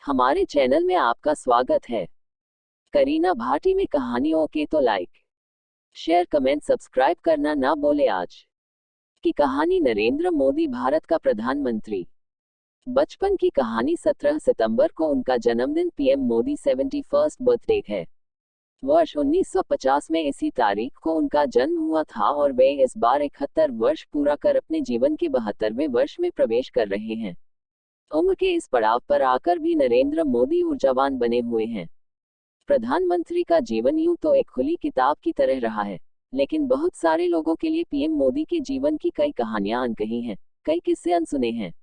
हमारे चैनल में आपका स्वागत है। करीना भाटी में कहानियों के तो लाइक, शेयर, कमेंट, सब्सक्राइब करना ना भूले। आज की कहानी नरेंद्र मोदी भारत का प्रधानमंत्री। बचपन की कहानी 17 सितंबर को उनका जन्मदिन पीएम मोदी 71st बर्थडे है। वर्ष 1950 में इसी तारीख को उनका जन्म हुआ था और वे इस बार 71 वर्ष पूरा कर अपने जीवन के 72वें वर्ष में प्रवेश कर रहे हैं। उम्र के इस पड़ाव पर आकर भी नरेंद्र मोदी ऊर्जावान बने हुए हैं। प्रधानमंत्री का जीवन यूं तो एक खुली किताब की तरह रहा है, लेकिन बहुत सारे लोगों के लिए पीएम मोदी के जीवन की कई कहानियां अनकही हैं, कई किस्से अनसुने हैं।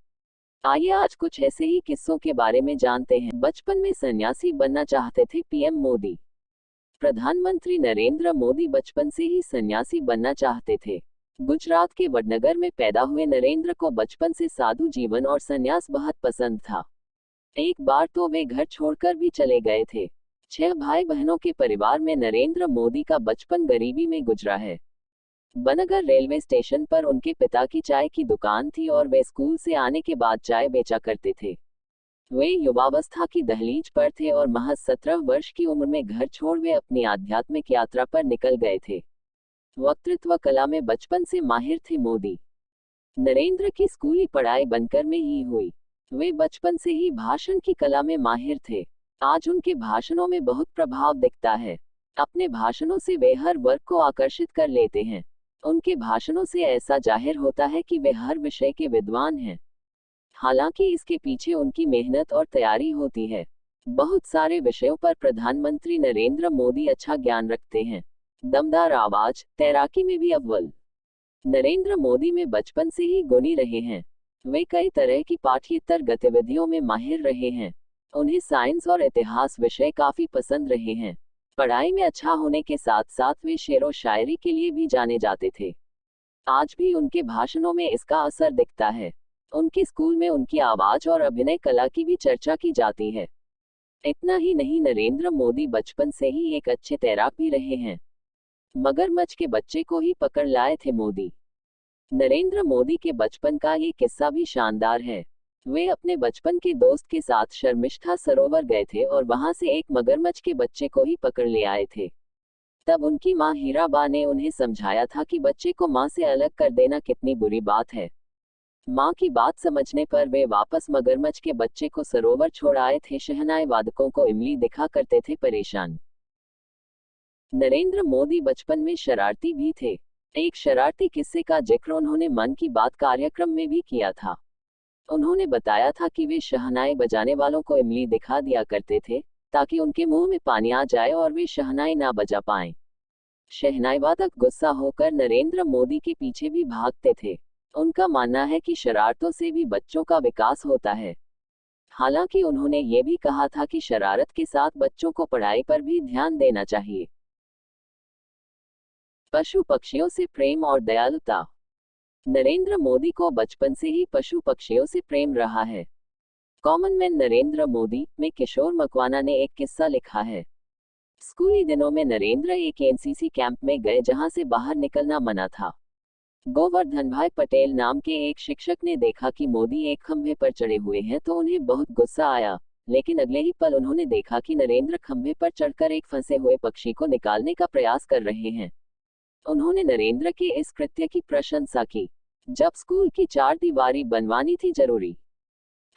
आइए आज कुछ ऐसे ही किस्सों के बारे में जानते हैं। बचपन में सन्यासी बनना चाहते थे पीएम मोदी। प्रधानमंत्री नरेंद्र मोदी बचपन से ही सन्यासी बनना चाहते थे। गुजरात के वडनगर में पैदा हुए नरेंद्र को बचपन से साधु जीवन और सन्यास बहुत पसंद था। एक बार तो वे घर छोड़कर भी चले गए थे। 6 भाई बहनों के परिवार में नरेंद्र मोदी का बचपन गरीबी में गुजरा है। बनगर रेलवे स्टेशन पर उनके पिता की चाय की दुकान थी और वे स्कूल से आने के बाद चाय बेचा करते थे। वे युवावस्था की दहलीज पर थे और महज 17 वर्ष की उम्र में घर छोड़ वे अपनी आध्यात्मिक यात्रा पर निकल गए थे। वक्तृत्व कला में बचपन से माहिर थे मोदी। नरेंद्र की स्कूली पढ़ाई बनकर में ही हुई। वे बचपन से ही भाषण की कला में माहिर थे। आज उनके भाषणों में बहुत प्रभाव दिखता है। अपने भाषणों से वे हर वर्ग को आकर्षित कर लेते हैं। उनके भाषणों से ऐसा जाहिर होता है कि वे हर विषय के विद्वान हैं। हालांकि इसके पीछे उनकी मेहनत और तैयारी होती है। बहुत सारे विषयों पर प्रधानमंत्री नरेंद्र मोदी अच्छा ज्ञान रखते हैं। दमदार आवाज, तैराकी में भी अव्वल। नरेंद्र मोदी में बचपन से ही गुणी रहे हैं। वे कई तरह की पाठ्येतर गतिविधियों में माहिर रहे हैं। उन्हें साइंस और इतिहास विषय काफी पसंद रहे हैं। पढ़ाई में अच्छा होने के साथ साथ वे शेर व शायरी के लिए भी जाने जाते थे। आज भी उनके भाषणों में इसका असर दिखता है। उनके स्कूल में उनकी आवाज और अभिनय कला की भी चर्चा की जाती है। इतना ही नहीं, नरेंद्र मोदी बचपन से ही एक अच्छे तैराक भी रहे हैं। मगरमच्छ के बच्चे को ही पकड़ लाए थे मोदी। नरेंद्र मोदी के बचपन का ये किस्सा भी शानदार है। वे अपने बचपन के दोस्त के साथ शर्मिष्ठा सरोवर गए थे और वहां से एक मगरमच्छ के बच्चे को ही पकड़ ले आए थे। तब उनकी मां हीराबा ने उन्हें समझाया था कि बच्चे को मां से अलग कर देना कितनी बुरी बात है। मां की बात समझने पर वे वापस मगरमच्छ के बच्चे को सरोवर छोड़ आए थे। शहनाई वादकों को इमली दिखा करते थे परेशान। नरेंद्र मोदी बचपन में शरारती भी थे। एक शरारती किस्से का जिक्र उन्होंने मन की बात कार्यक्रम में भी किया था। उन्होंने बताया था कि वे शहनाई बजाने वालों को इमली दिखा दिया करते थे ताकि उनके मुंह में पानी आ जाए और वे शहनाई ना बजा पाएं। शहनाई वादक गुस्सा होकर नरेंद्र मोदी के पीछे भी भागते थे। उनका मानना है कि शरारतों से भी बच्चों का विकास होता है। हालांकि उन्होंने ये भी कहा था कि शरारत के साथ बच्चों को पढ़ाई पर भी ध्यान देना चाहिए। पशु पक्षियों से प्रेम और दयालुता। नरेंद्र मोदी को बचपन से ही पशु पक्षियों से प्रेम रहा है। कॉमन मैन नरेंद्र मोदी में किशोर मकवाना ने एक किस्सा लिखा है। स्कूली दिनों में नरेंद्र एक एनसीसी कैंप में गए जहां से बाहर निकलना मना था। गोवर्धन भाई पटेल नाम के एक शिक्षक ने देखा कि मोदी एक खंभे पर चढ़े हुए हैं तो उन्हें बहुत गुस्सा आया, लेकिन अगले ही पल उन्होंने देखा कि नरेंद्र खंभे पर चढ़कर एक फंसे हुए पक्षी को निकालने का प्रयास कर रहे हैं। उन्होंने नरेंद्र के इस कृत्य की प्रशंसा की। जब स्कूल की चारदीवारी बनवानी थी जरूरी।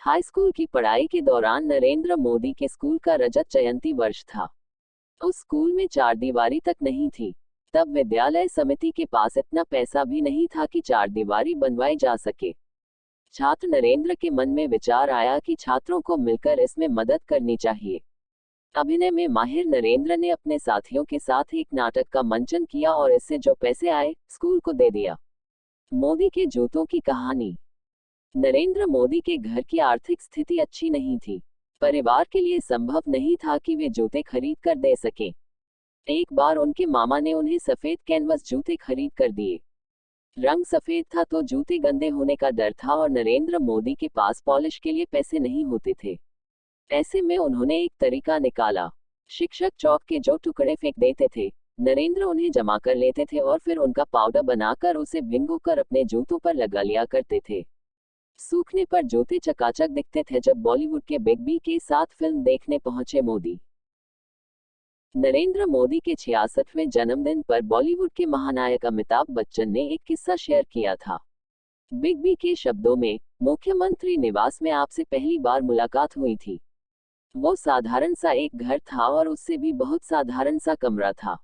हाई स्कूल की पढ़ाई के दौरान नरेंद्र मोदी के स्कूल का रजत जयंती वर्ष था। उस स्कूल में चारदीवारी तक नहीं थी। तब विद्यालय समिति के पास इतना पैसा भी नहीं था कि चारदीवारी बनवाई जा सके। छात्र नरेंद्र के मन में विचार आया कि छात्रों को मिलकर इसमें मदद करनी चाहिए। अभिनय में माहिर नरेंद्र ने अपने साथियों के साथ एक नाटक का मंचन किया और इससे जो पैसे आए स्कूल को दे दिया। मोदी के जूतों की कहानी। नरेंद्र मोदी के घर की आर्थिक स्थिति अच्छी नहीं थी। परिवार के लिए संभव नहीं था कि वे जूते खरीद कर दे सकें। एक बार उनके मामा ने उन्हें सफेद कैनवस जूते खरीद कर दिए। रंग सफेद था तो जूते गंदे होने का डर था और नरेंद्र मोदी के पास पॉलिश के लिए पैसे नहीं होते थे। ऐसे में उन्होंने एक तरीका निकाला। शिक्षक चौक के जो टुकड़े फेंक देते थे, नरेंद्र उन्हें जमा कर लेते थे और फिर उनका पाउडर बनाकर उसे भिगोकर अपने जूतों पर लगा लिया करते थे। सूखने पर जूते चकाचक दिखते थे जब बॉलीवुड के बिग बी के साथ फिल्म देखने पहुंचे मोदी। नरेंद्र मोदी के 66वें जन्मदिन पर बॉलीवुड के महानायक अमिताभ बच्चन ने एक किस्सा शेयर किया था। बिग बी के शब्दों में, मुख्यमंत्री निवास में आपसे पहली बार मुलाकात हुई थी। वो साधारण सा एक घर था और उससे भी बहुत साधारण सा कमरा था।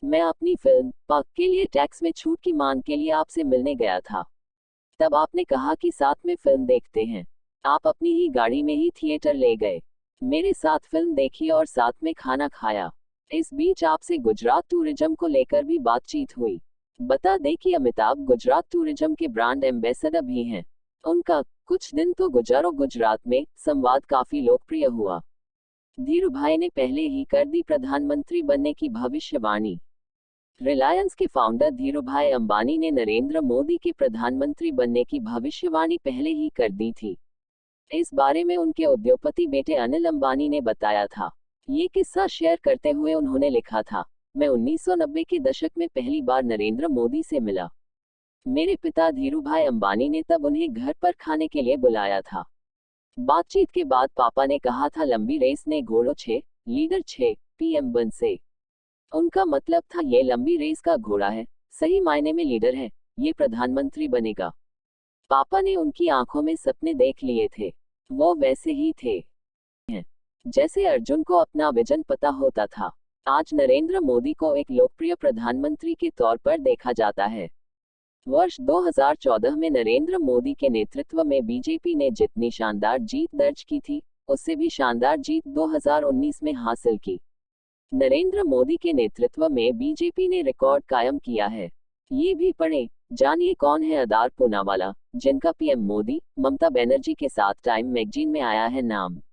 मैं अपनी फिल्म पक के लिए टैक्स में छूट की मांग के लिए आपसे मिलने गया था। तब आपने कहा कि साथ में फिल्म देखते हैं। आप अपनी ही गाड़ी में ही थिएटर ले गए, मेरे साथ फिल्म देखी और साथ में खाना खाया। इस बीच आपसे गुजरात टूरिज्म को लेकर भी बातचीत हुई। बता दें कि अमिताभ गुजरात टूरिज्म के ब्रांड एम्बेसडर भी हैं। उनका कुछ दिन तो गुजारो गुजरात में संवाद काफी लोकप्रिय हुआ। धीरूभाई ने पहले ही कर दी प्रधानमंत्री बनने की भविष्यवाणी। रिलायंस के फाउंडर धीरूभाई अंबानी ने नरेंद्र मोदी के प्रधानमंत्री बनने की भविष्यवाणी पहले ही कर दी थी। इस बारे में उनके उद्योगपति बेटे अनिल अंबानी ने बताया था। ये किस्सा शेयर करते हुए उन्होंने लिखा था, मैं 1990 के दशक में पहली बार नरेंद्र मोदी से मिला। मेरे पिता धीरूभाई अंबानी ने तब उन्हें घर पर खाने के लिए बुलाया था। बातचीत के बाद पापा ने कहा था लंबी रेस ने घोड़ों 6, लीडर 6, पीएम बन से। उनका मतलब था ये लंबी रेस का घोड़ा है, सही मायने में लीडर है, ये प्रधानमंत्री बनेगा। पापा ने उनकी आंखों में सपने देख लिए थे। वो वैसे ही थे जैसे अर्जुन को अपना विजन पता होता था। आज नरेंद्र मोदी को एक लोकप्रिय प्रधानमंत्री के तौर पर देखा जाता है। वर्ष 2014 में नरेंद्र मोदी के नेतृत्व में बीजेपी ने जितनी शानदार जीत दर्ज की थी, उससे भी शानदार जीत 2019 में हासिल की। नरेंद्र मोदी के नेतृत्व में बीजेपी ने रिकॉर्ड कायम किया है। ये भी पढ़ें, जानिए कौन है अदार पूनावाला, जिनका पीएम मोदी, ममता बनर्जी के साथ टाइम मैगजीन में आया है नाम।